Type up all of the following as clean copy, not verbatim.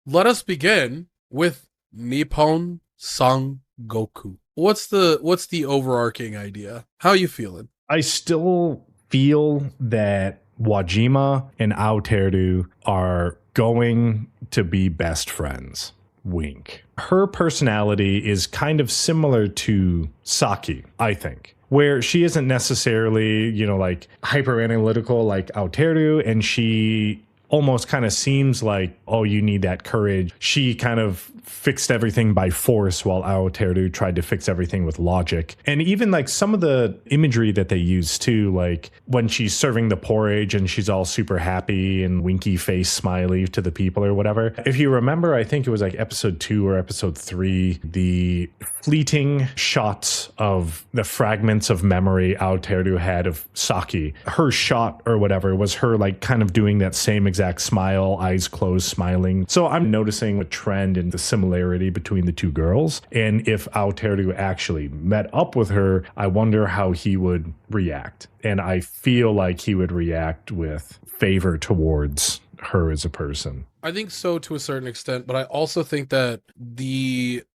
let us begin with Nippon Sangoku. What's the overarching idea? How are you feeling? I still feel that Wajima and Aoteru are going to be best friends. Wink. Her personality is kind of similar to Saki, I think, where she isn't necessarily, like hyper analytical like Aoteru, and she almost kind of seems like, oh, you need that courage. She kind of fixed everything by force while Aoteru tried to fix everything with logic. And even like some of the imagery that they use too, like when she's serving the porridge and she's all super happy and winky face smiley to the people or whatever. If you remember, I think it was like episode 2 or episode 3, the fleeting shots of the fragments of memory Aoteru had of Saki. Her shot or whatever was her like kind of doing that same exact smile, eyes closed, smiling. So I'm noticing a trend in the similarity between the two girls. And if Aoteru actually met up with her, I wonder how he would react. And I feel like he would react with favor towards her as a person. I think so to a certain extent, but I also think that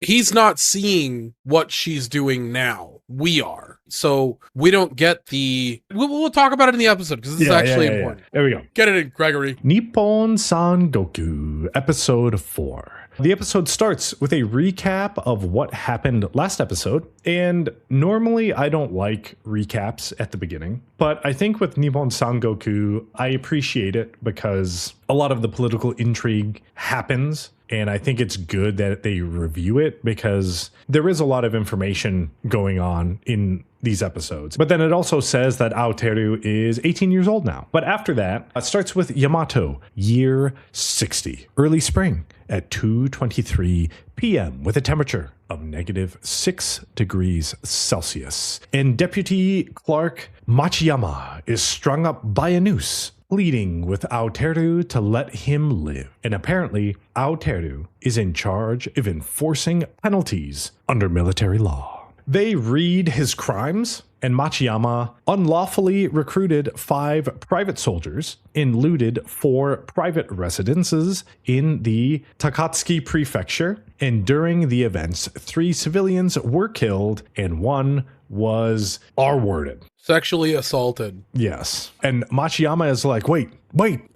he's not seeing what she's doing now. We are. So we don't get we'll talk about it in the episode because this is actually important. Yeah. There we go. Get it in, Gregory. Nippon Sangoku, episode 4. The episode starts with a recap of what happened last episode, and normally I don't like recaps at the beginning, but I think with Nippon Sangoku, I appreciate it because a lot of the political intrigue happens, and I think it's good that they review it because there is a lot of information going on in these episodes. But then it also says that Aoteru is 18 years old now. But after that, it starts with Yamato, year 60, early spring at 2:23 p.m. with a temperature of -6 degrees Celsius. And Deputy Clerk Machiyama is strung up by a noose, pleading with Aoteru to let him live. And apparently, Aoteru is in charge of enforcing penalties under military law. They read his crimes, and Machiyama unlawfully recruited 5 private soldiers and looted 4 private residences in the Takatsuki prefecture. And during the events, 3 civilians were killed and 1 was R-worded. Sexually assaulted. Yes. And Machiyama is like, wait,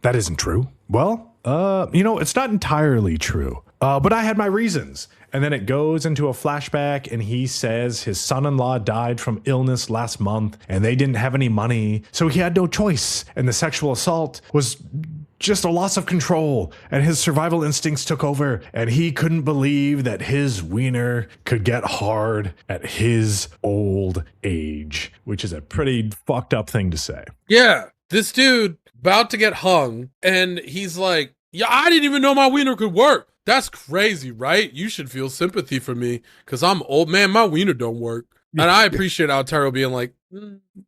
that isn't true. Well, it's not entirely true. But I had my reasons. And then it goes into a flashback and he says his son-in-law died from illness last month and they didn't have any money. So he had no choice. And the sexual assault was just a loss of control and his survival instincts took over and he couldn't believe that his wiener could get hard at his old age, which is a pretty fucked up thing to say. Yeah. This dude about to get hung and he's like, yeah, I didn't even know my wiener could work. That's crazy, right? You should feel sympathy for me because I'm old, man. My wiener don't work. And I appreciate Aoteru being like,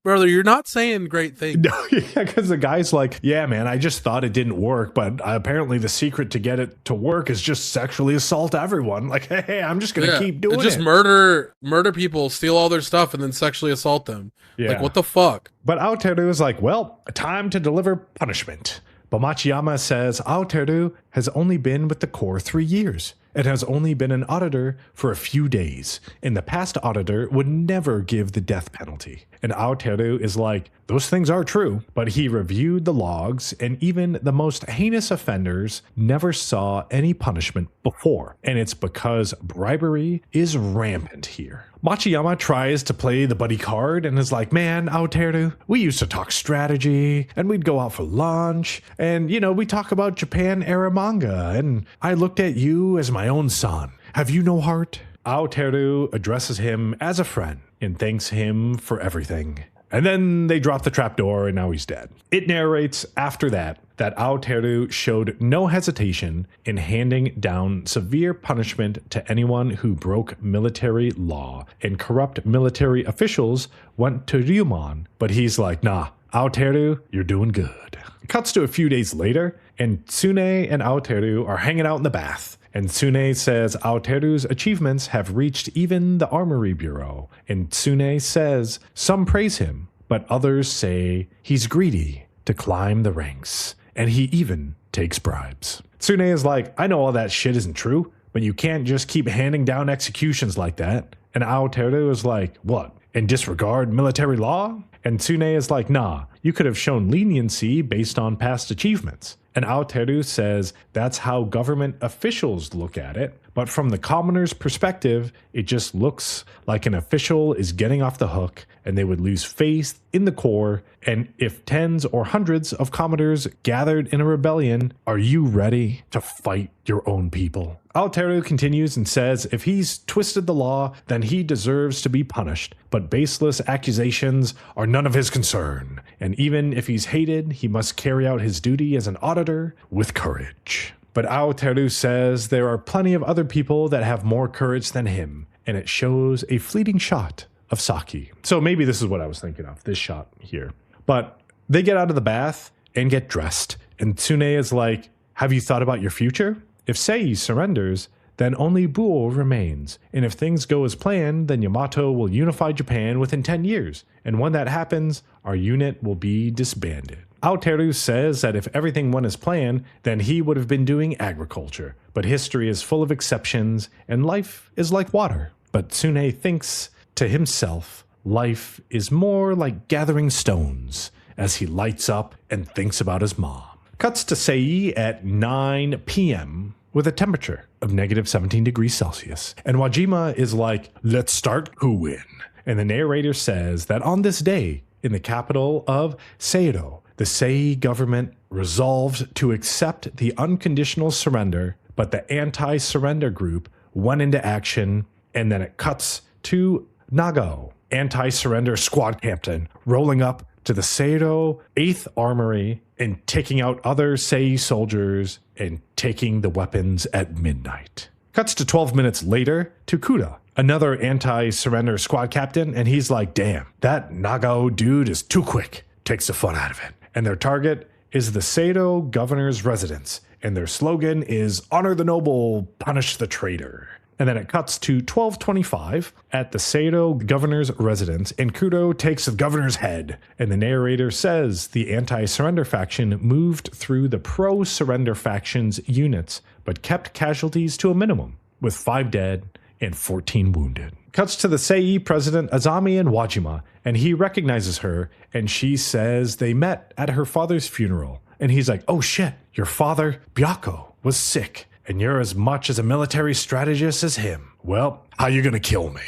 brother, you're not saying great things. No, because the guy's like, yeah, man, I just thought it didn't work. But apparently the secret to get it to work is just sexually assault everyone. Like, hey, I'm just going to keep doing it. Just murder people, steal all their stuff, and then sexually assault them. Yeah. Like, what the fuck? But Aoteru is like, well, time to deliver punishment. But Machiyama says Aoteru has only been with the Corps 3 years and has only been an auditor for a few days, and the past auditor would never give the death penalty. And Aoteru is like, those things are true, but he reviewed the logs, and even the most heinous offenders never saw any punishment before. And it's because bribery is rampant here. Machiyama tries to play the buddy card and is like, man, Aoteru, we used to talk strategy, and we'd go out for lunch, and, we talk about Japan-era manga, and I looked at you as my own son. Have you no heart? Aoteru addresses him as a friend and thanks him for everything. And then they drop the trapdoor and now he's dead. It narrates after that Aoteru showed no hesitation in handing down severe punishment to anyone who broke military law, and corrupt military officials went to Ryumon, but he's like, nah, Aoteru, you're doing good. It cuts to a few days later, and Tsune and Aoteru are hanging out in the bath. And Tsune says Aoteru's achievements have reached even the Armory Bureau. And Tsune says some praise him, but others say he's greedy to climb the ranks. And he even takes bribes. Tsune is like, I know all that shit isn't true, but you can't just keep handing down executions like that. And Aoteru is like, what? And disregard military law? And Tsune is like, nah, you could have shown leniency based on past achievements. And Aoteru says that's how government officials look at it. But from the commoner's perspective, it just looks like an official is getting off the hook and they would lose faith in the core. And if tens or hundreds of commoners gathered in a rebellion, are you ready to fight your own people? Aoteru continues and says if he's twisted the law, then he deserves to be punished. But baseless accusations are none of his concern. And even if he's hated, he must carry out his duty as an auditor with courage. But Aoteru says there are plenty of other people that have more courage than him, and it shows a fleeting shot of Saki. So maybe this is what I was thinking of, this shot here. But they get out of the bath and get dressed, and Tsune is like, have you thought about your future? If Sei surrenders, then only Buo remains, and if things go as planned, then Yamato will unify Japan within 10 years, and when that happens, our unit will be disbanded. Aoteru says that if everything went as planned, then he would have been doing agriculture, but history is full of exceptions, and life is like water. But Tsune thinks to himself, life is more like gathering stones, as he lights up and thinks about his mom. Cuts to Sei at 9 p.m., with a temperature of negative 17 degrees Celsius. And Wajima is like, let's start Huin. And the narrator says that on this day, in the capital of Seido, the Sei government resolved to accept the unconditional surrender, but the anti-surrender group went into action, and then it cuts to Nagao, anti-surrender squad captain, rolling up to the Seido 8th Armory and taking out other Sei soldiers and taking the weapons at midnight. Cuts to 12 minutes later to Kuda, another anti-surrender squad captain, and he's like, damn, that Nagao dude is too quick. Takes the fun out of it. And their target is the Seido governor's residence, and their slogan is honor the noble, punish the traitor. And then it cuts to 12:25 at the Seido governor's residence, and Kudo takes the governor's head. And the narrator says the anti-surrender faction moved through the pro-surrender faction's units, but kept casualties to a minimum, with 5 dead and 14 wounded. Cuts to the Sei president Azami and Wajima, and he recognizes her, and she says they met at her father's funeral. And he's like, oh shit, your father, Byako, was sick. And you're as much as a military strategist as him. Well, how you gonna kill me?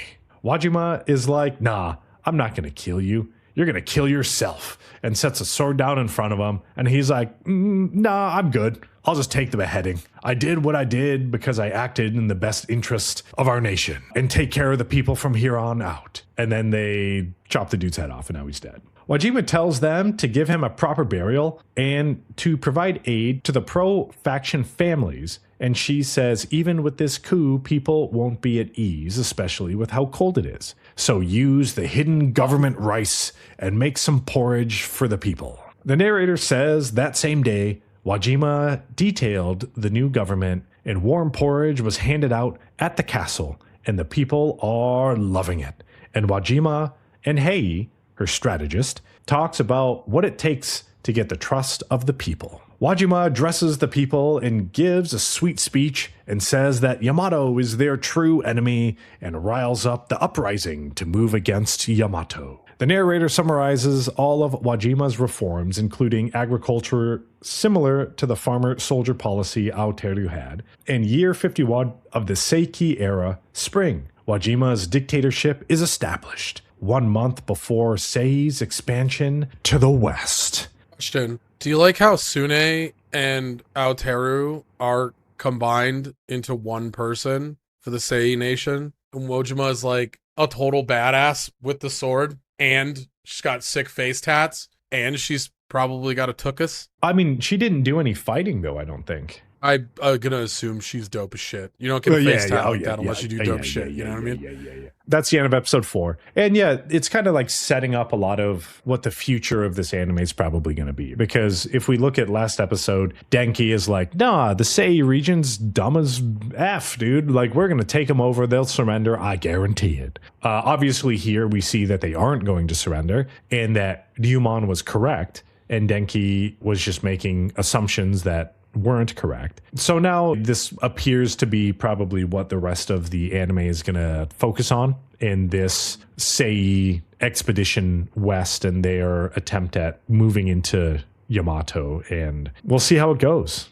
Wajima is like, nah, I'm not gonna kill you. You're gonna kill yourself. And sets a sword down in front of him. And he's like, nah, I'm good. I'll just take the beheading. I did what I did because I acted in the best interest of our nation. And take care of the people from here on out. And then they chop the dude's head off and now he's dead. Wajima tells them to give him a proper burial and to provide aid to the pro-faction families. And she says, even with this coup, people won't be at ease, especially with how cold it is. So use the hidden government rice and make some porridge for the people. The narrator says that same day, Wajima detailed the new government and warm porridge was handed out at the castle, and the people are loving it. And Wajima and Hei, her strategist, talks about what it takes to get the trust of the people. Wajima addresses the people and gives a sweet speech and says that Yamato is their true enemy and riles up the uprising to move against Yamato. The narrator summarizes all of Wajima's reforms, including agriculture similar to the farmer-soldier policy Aoteru had, and year 51 of the Seiki era, spring. Wajima's dictatorship is established, 1 month before Sei's expansion to the west. Question. Do you like how Sune and Aoteru are combined into one person for the Sei nation? And Wojima is like a total badass with the sword, and she's got sick face tats, and she's probably got a tuchus. I mean, she didn't do any fighting, though, I don't think. I'm gonna assume she's dope as shit. You don't get a face tat like that unless you do dope shit. You know what I mean? Yeah. That's the end of episode 4. And yeah, it's kind of like setting up a lot of what the future of this anime is probably going to be. Because if we look at last episode, Denki is like, nah, the Sei region's dumb as F, dude. Like, we're going to take them over. They'll surrender. I guarantee it. Obviously, here we see that they aren't going to surrender and that Ryumon was correct. And Denki was just making assumptions that weren't correct. So now this appears to be probably what the rest of the anime is going to focus on in this Sei expedition west and their attempt at moving into Yamato, and we'll see how it goes.